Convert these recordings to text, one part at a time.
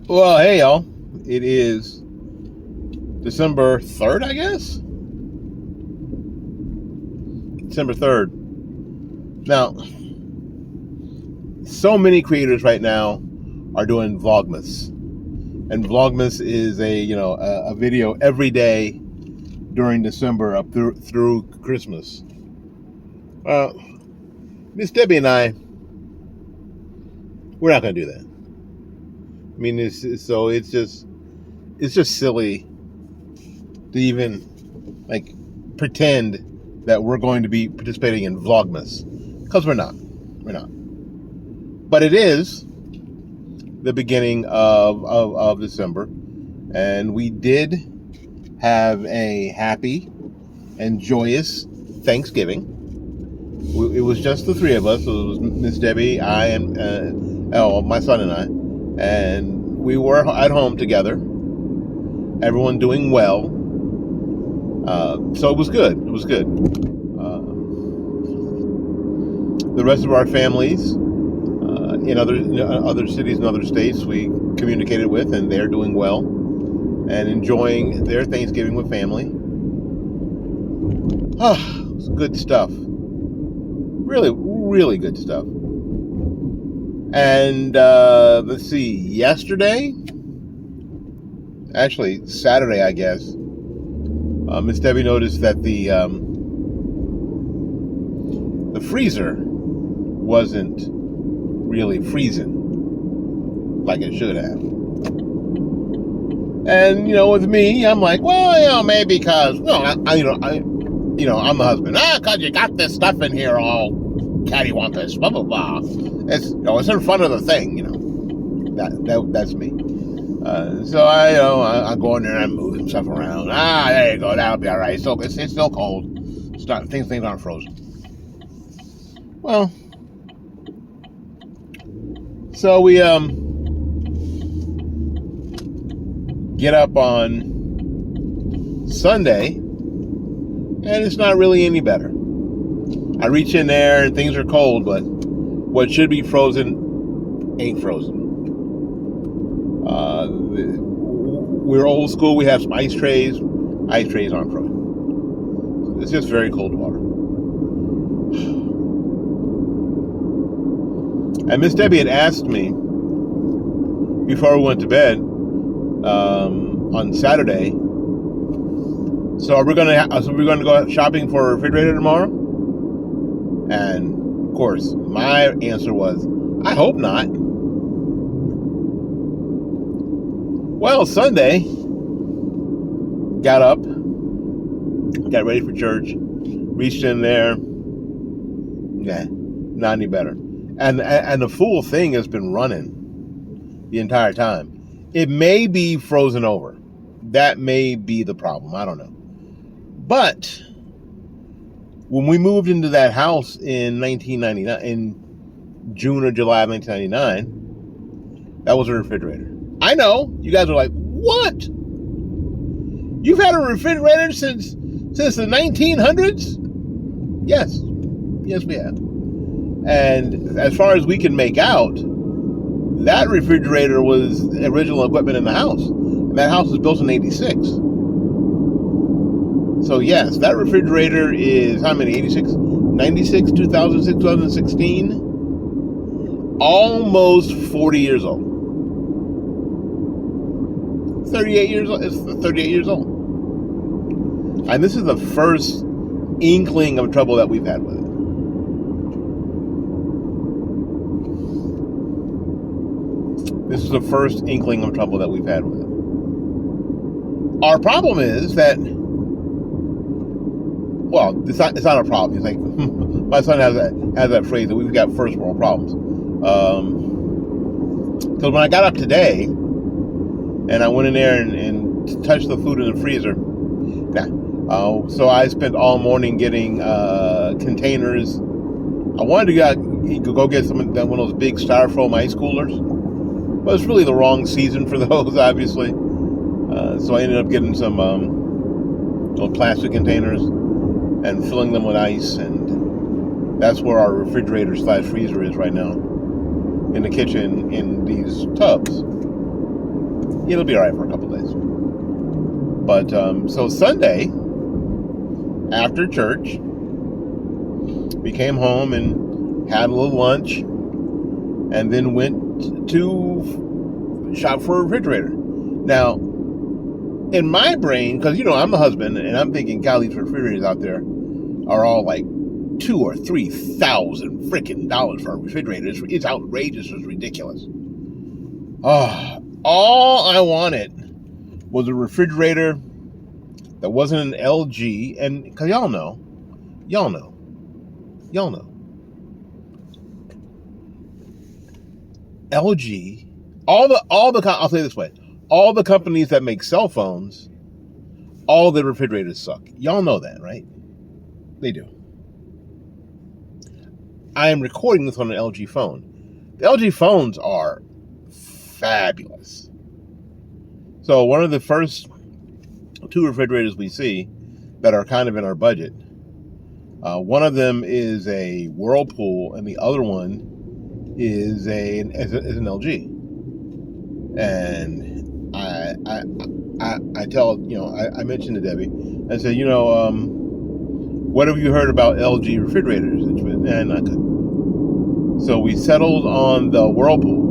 Well, hey, y'all. It is December 3rd, I guess? December 3rd. Now, so many creators right now are doing Vlogmas. And Vlogmas is a video every day during December up through Christmas. Miss Debbie and I, we're not going to do that. I mean, it's just silly to even pretend that we're going to be participating in Vlogmas, because we're not. But it is the beginning of December, and we did have a happy and joyous Thanksgiving. It was just the three of us. So it was Miss Debbie, I, and my son and I. And we were at home together. Everyone doing well. So it was good. It was good. The rest of our families in other cities and other states we communicated with, and they're doing well and enjoying their Thanksgiving with family. It was good stuff. Really, really good stuff. And let's see, yesterday, actually Saturday, I guess, Miss Debbie noticed that the freezer wasn't really freezing like it should have. And with me, I'm like, well, maybe because I'm the husband. Because you got this stuff in here all cattywampus, blah blah blah. It's in front of the thing, that's me. So I go in there and I move some stuff around. There you go, that'll be all right. It's still cold. It's not things aren't frozen. Well, so we get up on Sunday, and it's not really any better. I reach in there and things are cold, but what should be frozen ain't frozen. We're old school. We have some ice trays. Ice trays aren't frozen. It's just very cold water. And Miss Debbie had asked me before we went to bed on Saturday. So we're gonna go shopping for a refrigerator tomorrow? And of course, my answer was, I hope not. Well, Sunday, got up, got ready for church, reached in there, not any better. And the full thing has been running the entire time. It may be frozen over. That may be the problem. I don't know. But when we moved into that house in 1999, in June or July of 1999, that was a refrigerator. I know you guys are like, what? You've had a refrigerator since the 1900s? Yes, we have. And as far as we can make out, that refrigerator was original equipment in the house. And that house was built in 86. So yes, that refrigerator is how many? 86, 96, 2006, 2016? Almost 40 years old. 38 years old. It's 38 years old. And this is the first inkling of trouble that we've had with it. This is the first inkling of trouble that we've had with it. Our problem is that, well, it's not a problem. It's like, my son has that phrase that we've got first world problems. Because when I got up today, and I went in there and touched the food in the freezer, so I spent all morning getting containers. I wanted to go get one of those big styrofoam ice coolers, but it's really the wrong season for those, obviously. So I ended up getting some little plastic containers and filling them with ice, and that's where our refrigerator / freezer is right now, in the kitchen in these tubs. it'll be all right for a couple of days. But so Sunday after church, we came home and had a little lunch, and then went to shop for a refrigerator. Now, in my brain, because I'm a husband, and I'm thinking, golly, these refrigerators out there are all like $2,000 or $3,000 freaking dollars for a refrigerator. It's outrageous. It's ridiculous. All I wanted was a refrigerator that wasn't an LG, and because y'all know, LG, I'll say it this way, all the companies that make cell phones, all the refrigerators suck. Y'all know that, right? They do. I am recording this on an LG phone. The LG phones are fabulous. So one of the first 2 refrigerators we see that are kind of in our budget, one of them is a Whirlpool, and the other one is an LG. And I tell, I mentioned to Debbie, I said, what have you heard about LG refrigerators? And I couldn't. So we settled on the Whirlpool.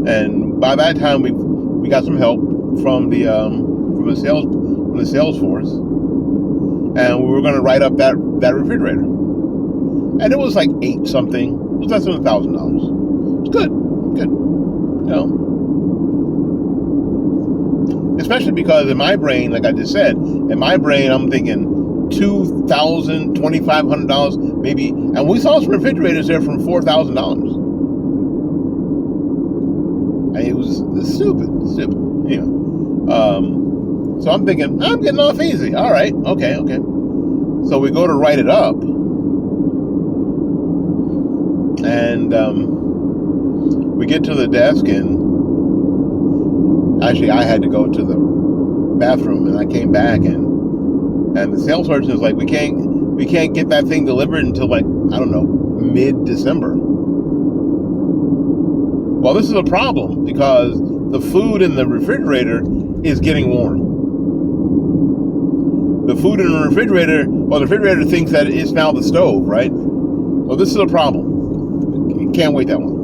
And by that time, we got some help from the sales force, and we were going to write up that refrigerator. And it was like 8 something. It was less than $1,000. It's good. Especially because in my brain, like I just said, I'm thinking $2,000, $2,500 maybe. And we saw some refrigerators there from $4,000. It was stupid. So I'm thinking, I'm getting off easy. All right, okay. So we go to write it up, and we get to the desk, and actually I had to go to the bathroom, and I came back, and the salesperson is like, we can't get that thing delivered until, like, I don't know, mid-December. Well, this is a problem because the food in the refrigerator is getting warm. The food in the refrigerator thinks that it's now the stove, right? Well, this is a problem. You can't wait that one.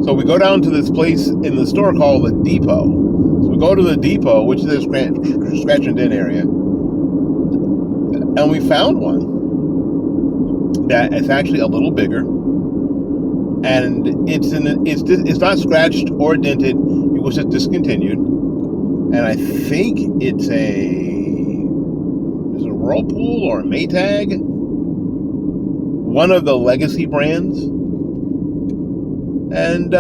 So we go down to this place in the store called the Depot. So we go to the Depot, which is a scratch and dent area, and we found one that is actually a little bigger. And it's not scratched or dented. It was just discontinued, and I think it's a Whirlpool or a Maytag, one of the legacy brands, and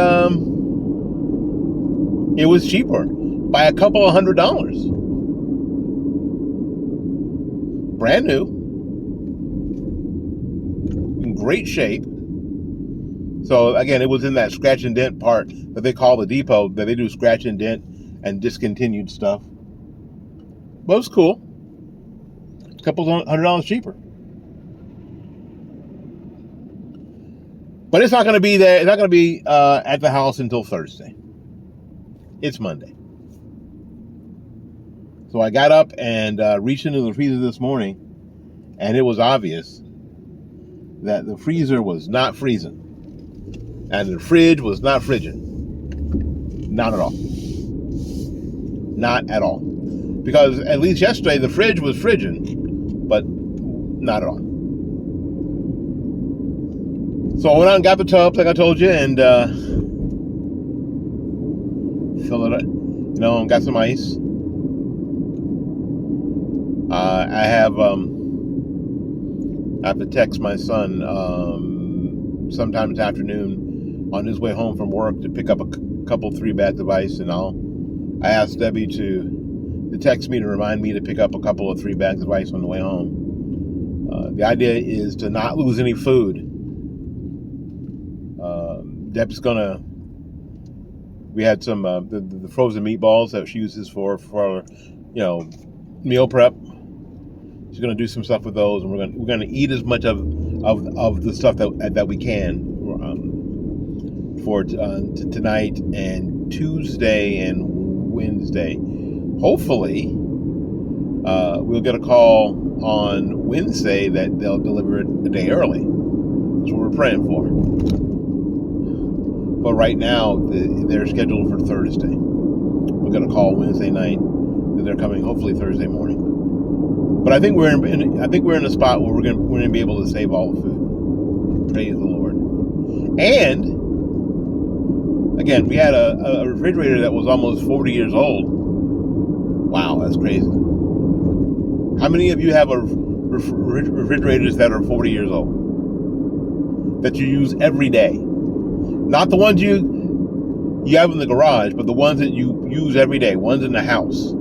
it was cheaper by a couple of $100. Brand new, in great shape. So again, it was in that scratch and dent part that they call the Depot, that they do scratch and dent and discontinued stuff. But it was cool. A couple $100 cheaper. But it's not going to be there. It's not going to be at the house until Thursday. It's Monday. So I got up and reached into the freezer this morning, and it was obvious that the freezer was not freezing. And the fridge was not frigid. Not at all. Not at all. Because at least yesterday the fridge was frigid, but not at all. So I went out and got the tubs, like I told you, and fill it up. Got some ice. I have to text my son sometime this afternoon on his way home from work to pick up a couple 3 bags of ice, and I asked Debbie to text me to remind me to pick up a couple of 3 bags of ice on the way home. The idea is to not lose any food. Deb's we had some the frozen meatballs that she uses for meal prep. She's gonna do some stuff with those, and we're gonna eat as much of the stuff that we can for tonight and Tuesday and Wednesday. Hopefully, we'll get a call on Wednesday that they'll deliver it a day early. That's what we're praying for. But right now, they're scheduled for Thursday. We're going to call Wednesday night that they're coming, hopefully Thursday morning. But I think we're in a spot where we're going to be able to save all the food. Praise the Lord. And again, we had a refrigerator that was almost 40 years old. Wow, that's crazy. How many of you have refrigerators that are 40 years old that you use every day? Not the ones you have in the garage, but the ones that you use every day, ones in the house.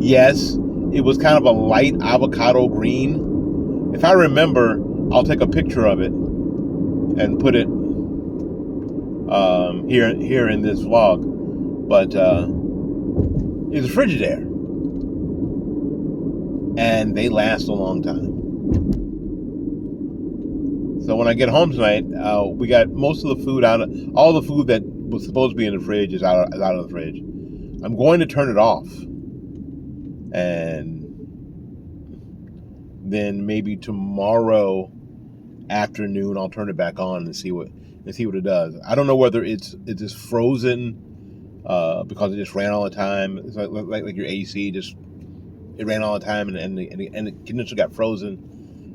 Yes, it was kind of a light avocado green. If I remember, I'll take a picture of it and put it here in this vlog. But it's a Frigidaire, and they last a long time. So when I get home tonight, we got most of the food all the food that was supposed to be in the fridge is out of the fridge. I'm going to turn it off, and then maybe tomorrow afternoon I'll turn it back on and see what it does. I don't know whether it's just frozen because it just ran all the time. It's like your AC it ran all the time, and the condenser got frozen.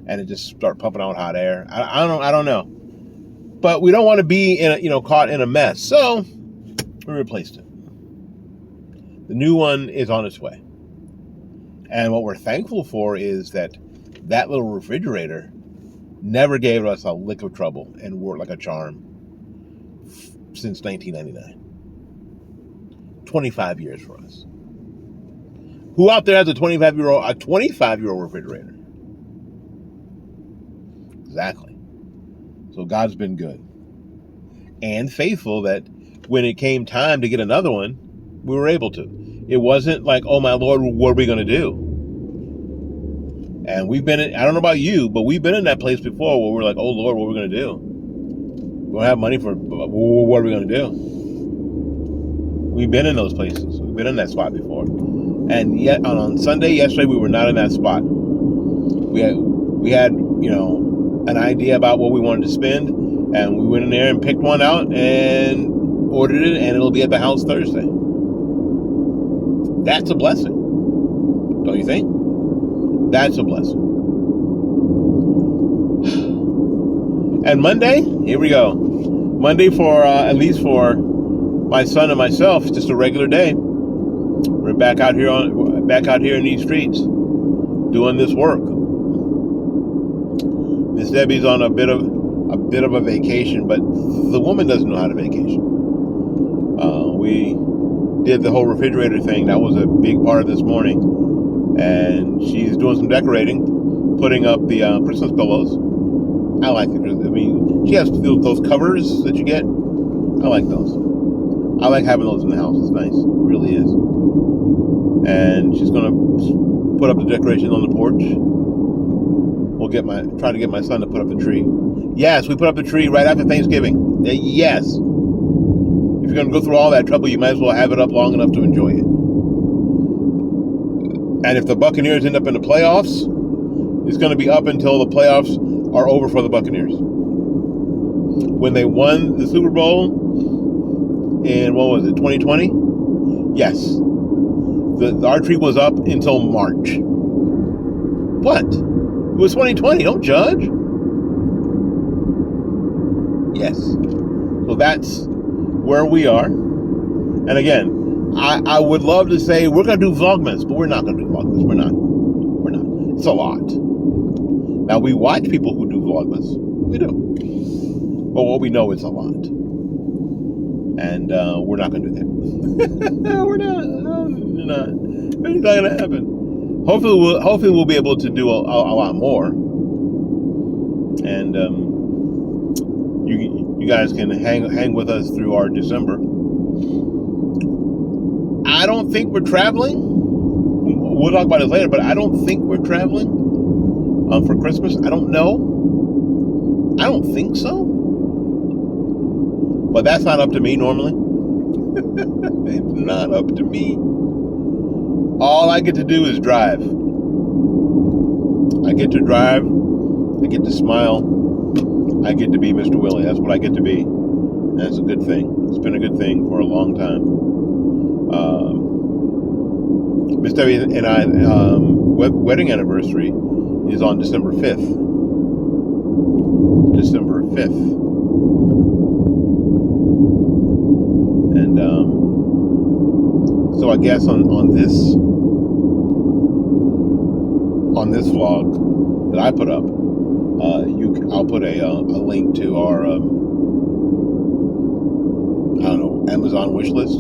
And it just started pumping out hot air. I don't know, but we don't want to be caught in a mess. So we replaced it. The new one is on its way, and what we're thankful for is that little refrigerator never gave us a lick of trouble and worked like a charm since 1999. 25 years for us. Who out there has a 25-year-old refrigerator? Exactly. So God's been good and faithful that when it came time to get another one, we were able to. It wasn't like, oh my Lord, what are we going to do? And we've been I don't know about you, but we've been in that place before where we're like, oh Lord, what are we going to do? We don't have money what are we going to do? We've been in those places. We've been in that spot before. And yet on Sunday, yesterday, we were not in that spot. We had an idea about what we wanted to spend, and we went in there and picked one out and ordered it, and it'll be at the house Thursday. That's a blessing, don't you think? That's a blessing. And Monday, here we go. Monday for at least for my son and myself, just a regular day. We're back out here in these streets doing this work. Miss Debbie's on a bit of a vacation, but the woman doesn't know how to vacation. We did the whole refrigerator thing. That was a big part of this morning, and she's doing some decorating, putting up the Christmas pillows. I like it. I mean, she has those covers that you get. I like those. I like having those in the house. It's nice. It really is. And she's gonna put up the decorations on the porch. We'll try to get my son to put up the tree. Yes, we put up the tree right after Thanksgiving. Yes. If you're going to go through all that trouble, you might as well have it up long enough to enjoy it. And if the Buccaneers end up in the playoffs, it's going to be up until the playoffs are over for the Buccaneers. When they won the Super Bowl in, 2020? Yes. Our tree was up until March. What? It was 2020. Don't judge. Yes. So that's where we are. And again, I would love to say we're going to do Vlogmas, but we're not going to do Vlogmas. We're not. It's a lot. Now, we watch people who do Vlogmas. We do. But what we know is a lot. And we're not going to do that. We're not. It's not going to happen. Hopefully we'll be able to do a lot more, and you guys can hang with us through our December. I don't think we're traveling. We'll talk about it later, but I don't think we're traveling for Christmas. I don't know. I don't think so. But that's not up to me normally. It's not up to me. All I get to do is drive. I get to drive. I get to smile. I get to be Mr. Willie. That's what I get to be. And it's a good thing. It's been a good thing for a long time. Miss Debbie and I, wedding anniversary is on December 5th. December 5th. And so I guess on this vlog that I put up, I'll put a link to our I don't know, Amazon wish list.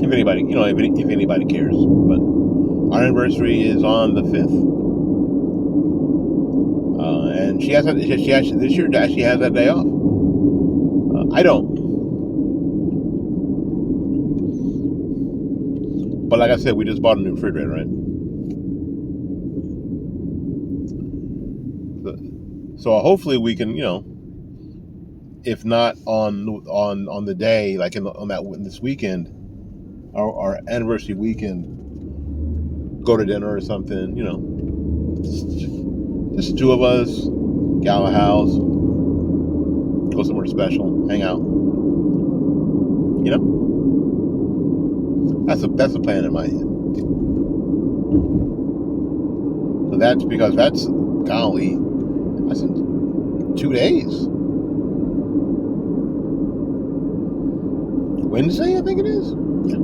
If anybody, if anybody cares. But our anniversary is on the 5th, and she actually this year she has that day off. I don't. But like I said, we just bought a new refrigerator, right? So hopefully we can, if not on the day, like this weekend, our anniversary weekend, go to dinner or something, just the two of us, gal a house, go somewhere special, hang out, That's a plan in my head. So that's because that's in 2 days. Wednesday, I think it is. Yeah.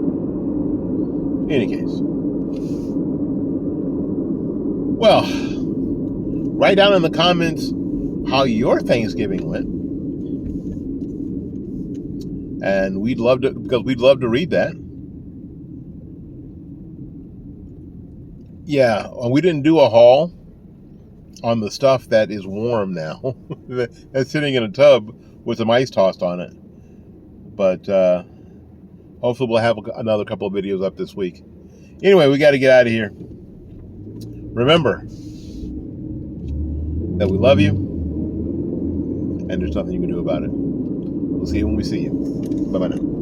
In any case. Well, write down in the comments how your Thanksgiving went. And we'd love to read that. Yeah, we didn't do a haul on the stuff that is warm now. That's sitting in a tub with some ice tossed on it. But hopefully we'll have another couple of videos up this week. Anyway, we got to get out of here. Remember that we love you, and there's nothing you can do about it. We'll see you when we see you. Bye-bye now.